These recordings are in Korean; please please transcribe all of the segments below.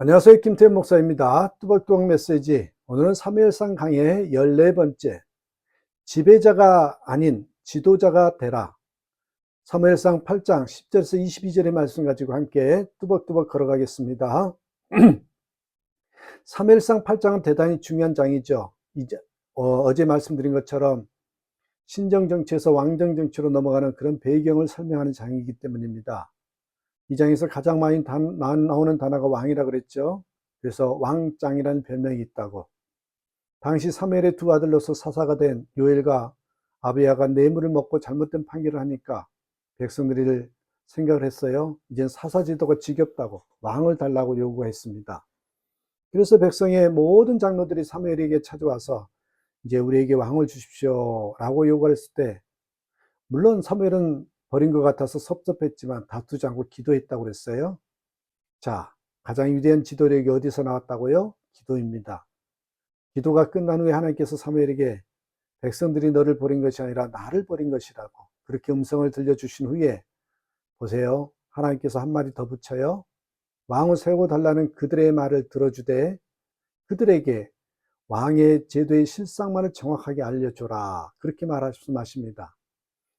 안녕하세요. 김태현 목사입니다. 뚜벅뚜벅 메시지. 오늘은 사무엘상 강의 14번째. 지배자가 아닌 지도자가 되라. 사무엘상 8장 10절에서 22절의 말씀 가지고 함께 뚜벅뚜벅 걸어가겠습니다. 사무엘상 8장은 대단히 중요한 장이죠. 어제 말씀드린 것처럼 신정정치에서 왕정정치로 넘어가는 그런 배경을 설명하는 장이기 때문입니다. 이 장에서 가장 많이 나오는 단어가 왕이라 그랬죠. 그래서 왕짱이라는 별명이 있다고. 당시 사무엘의 두 아들로서 사사가 된 요엘과 아비야가 뇌물을 먹고 잘못된 판결을 하니까 백성들이 생각을 했어요. 이젠 사사 지도가 지겹다고 왕을 달라고 요구했습니다. 그래서 백성의 모든 장로들이 사무엘에게 찾아와서 이제 우리에게 왕을 주십시오 라고 요구를 했을 때, 물론 사무엘은 버린 것 같아서 섭섭했지만 다투지 않고 기도했다고 그랬어요. 자, 가장 위대한 지도력이 어디서 나왔다고요? 기도입니다. 기도가 끝난 후에 하나님께서 사무엘에게 백성들이 너를 버린 것이 아니라 나를 버린 것이라고 그렇게 음성을 들려주신 후에, 보세요. 하나님께서 한마디 더 붙여요. 왕을 세워달라는 그들의 말을 들어주되 그들에게 왕의 제도의 실상만을 정확하게 알려줘라. 그렇게 말씀하십니다.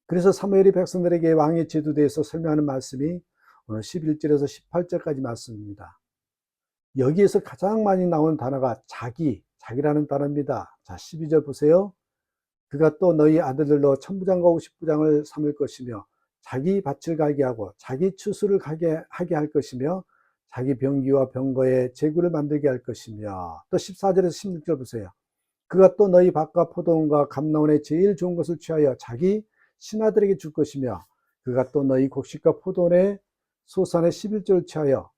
그래서 사무엘이 백성들에게 왕의 제도에 대해서 설명하는 말씀이 오늘 11절에서 18절까지 말씀입니다. 여기에서 가장 많이 나온 단어가 자기라는 단어입니다. 자, 12절 보세요. 그가 또 너희 아들들로 천부장과 오십부장을 삼을 것이며 자기 밭을 갈게 하고 자기 추수를 하게 할 것이며 자기 병기와 병거에 제구를 만들게 할 것이며, 또 14절에서 16절 보세요. 그가 또 너희 밭과 포도원과 감나원의 제일 좋은 것을 취하여 자기 신하들에게 줄 것이며 그가 또 너희 곡식과 포도원의 소산의 11조를 취하여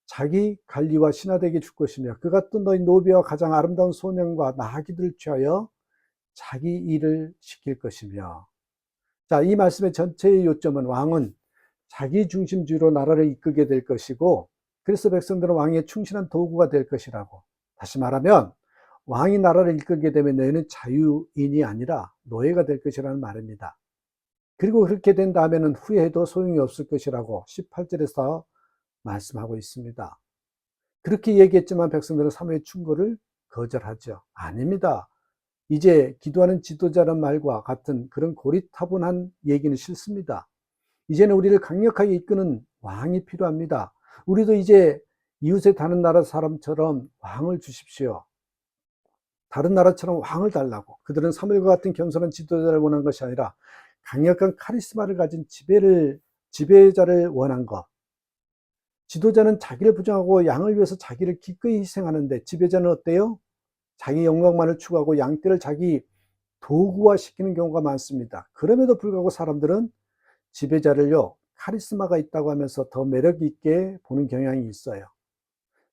자기 관리와 신하들에게 줄 것이며 그가 또 너희 노비와 가장 아름다운 소년과 나귀들을 취하여 자기 일을 시킬 것이며. 자, 이 말씀의 전체의 요점은 왕은 자기 중심주의로 나라를 이끌게 될 것이고, 그래서 백성들은 왕의 충실한 도구가 될 것이라고. 다시 말하면 왕이 나라를 이끌게 되면 너희는 자유인이 아니라 노예가 될 것이라는 말입니다. 그리고 그렇게 된 다음에는 후회해도 소용이 없을 것이라고 18절에서 말씀하고 있습니다. 그렇게 얘기했지만 백성들은 사무엘 충고를 거절하죠. 아닙니다. 이제 기도하는 지도자란 말과 같은 그런 고리타분한 얘기는 싫습니다. 이제는 우리를 강력하게 이끄는 왕이 필요합니다. 우리도 이제 이웃의 다른 나라 사람처럼 왕을 주십시오. 다른 나라처럼 왕을 달라고. 그들은 사무엘과 같은 겸손한 지도자를 원한 것이 아니라 강력한 카리스마를 가진 지배자를 원한 것. 지도자는 자기를 부정하고 양을 위해서 자기를 기꺼이 희생하는데, 지배자는 어때요? 자기 영광만을 추구하고 양떼를 자기 도구화시키는 경우가 많습니다. 그럼에도 불구하고 사람들은 지배자를요, 카리스마가 있다고 하면서 더 매력 있게 보는 경향이 있어요.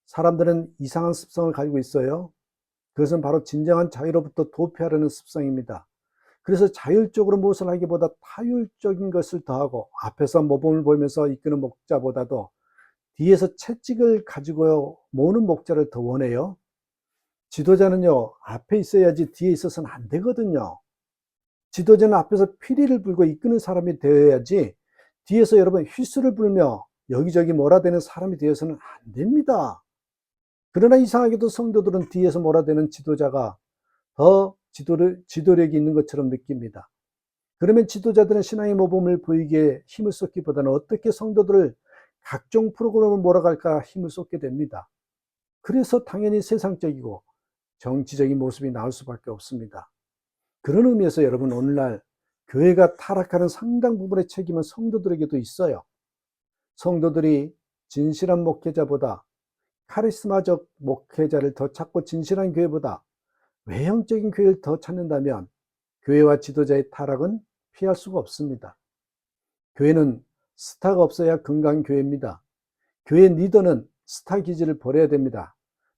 사람들은 이상한 습성을 가지고 있어요. 그것은 바로 진정한 자유로부터 도피하려는 습성입니다. 그래서 자율적으로 무엇을 하기보다 타율적인 것을 더하고, 앞에서 모범을 보이면서 이끄는 목자보다도 뒤에서 채찍을 가지고 모으는 목자를 더 원해요. 지도자는요, 앞에 있어야지 뒤에 있어서는 안 되거든요. 지도자는 앞에서 피리를 불고 이끄는 사람이 되어야지, 뒤에서 여러분 휘슬을 불며 여기저기 몰아대는 사람이 되어서는 안 됩니다. 그러나 이상하게도 성도들은 뒤에서 몰아대는 지도자가 더 지도력이 있는 것처럼 느낍니다. 그러면 지도자들은 신앙의 모범을 보이기에 힘을 쏟기보다는 어떻게 성도들을 각종 프로그램을 몰아갈까 힘을 쏟게 됩니다. 그래서 당연히 세상적이고 정치적인 모습이 나올 수밖에 없습니다. 그런 의미에서 여러분, 오늘날 교회가 타락하는 상당 부분의 책임은 성도들에게도 있어요. 성도들이 진실한 목회자보다, 카리스마적 목회자를 더 찾고 진실한 교회보다 외형적인 교회를 더 찾는다면 교회와 지도자의 타락은 피할 수가 없습니다. 교회는 스타가 없어야 건강한 교회입니다. 교회 리더는 스타 기질을 버려야 됩니다.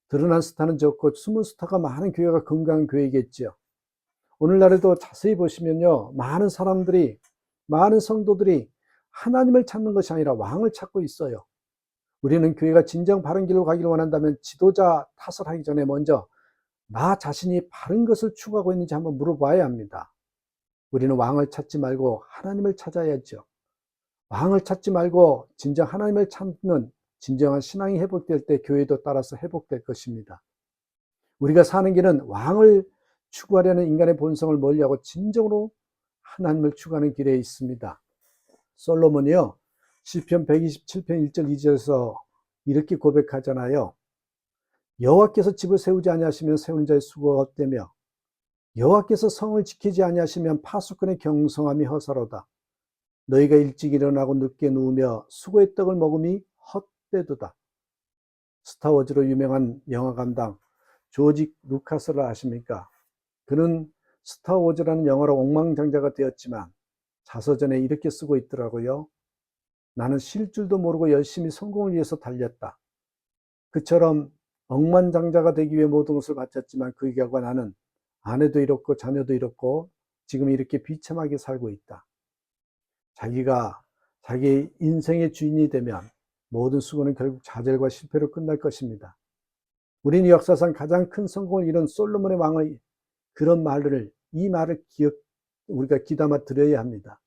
드러난 스타는 적고 숨은 스타가 많은 교회가 건강한 교회겠죠. 오늘날에도 자세히 보시면요, 많은 사람들이, 많은 성도들이 하나님을 찾는 것이 아니라 왕을 찾고 있어요. 우리는 교회가 진정 바른 길로 가기를 원한다면 지도자 탓을 하기 전에 먼저 나 자신이 바른 것을 추구하고 있는지 한번 물어봐야 합니다. 우리는 왕을 찾지 말고 하나님을 찾아야죠. 왕을 찾지 말고 진정 하나님을 찾는 진정한 신앙이 회복될 때 교회도 따라서 회복될 것입니다. 우리가 사는 길은 왕을 추구하려는 인간의 본성을 멀리하고 진정으로 하나님을 추구하는 길에 있습니다. 솔로몬이요, 시편 127편 1절 2절에서 이렇게 고백하잖아요. 여호와께서 집을 세우지 아니하시면 세우는 자의 수고가 헛되며 여호와께서 성을 지키지 아니하시면 파수꾼의 경성함이 허사로다. 너희가 일찍 일어나고 늦게 누우며 수고의 떡을 먹음이 헛되도다. 스타워즈로 유명한 영화 감독 조지 루카스를 아십니까? 그는 스타워즈라는 영화로 엉망장자가 되었지만 자서전에 이렇게 쓰고 있더라고요. 나는 쉴 줄도 모르고 열심히 성공을 위해서 달렸다. 그처럼 억만장자가 되기 위해 모든 것을 바쳤지만 그 결과 나는 아내도 잃었고 자녀도 잃었고 지금 이렇게 비참하게 살고 있다. 자기가 자기 인생의 주인이 되면 모든 수고는 결국 좌절과 실패로 끝날 것입니다. 우리는 역사상 가장 큰 성공을 이룬 솔로몬의 왕의 그런 말을, 이 말을 우리가 귀담아 들어야 합니다.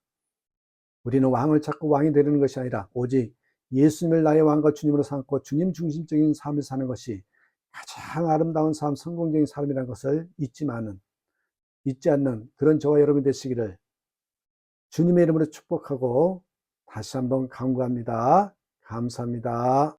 우리는 왕을 찾고 왕이 되려는 것이 아니라 오직 예수님을 나의 왕과 주님으로 삼고 주님 중심적인 삶을 사는 것이 가장 아름다운 삶, 성공적인 삶이라는 것을 잊지 않는 그런 저와 여러분 되시기를 주님의 이름으로 축복하고 다시 한번 간구합니다. 감사합니다.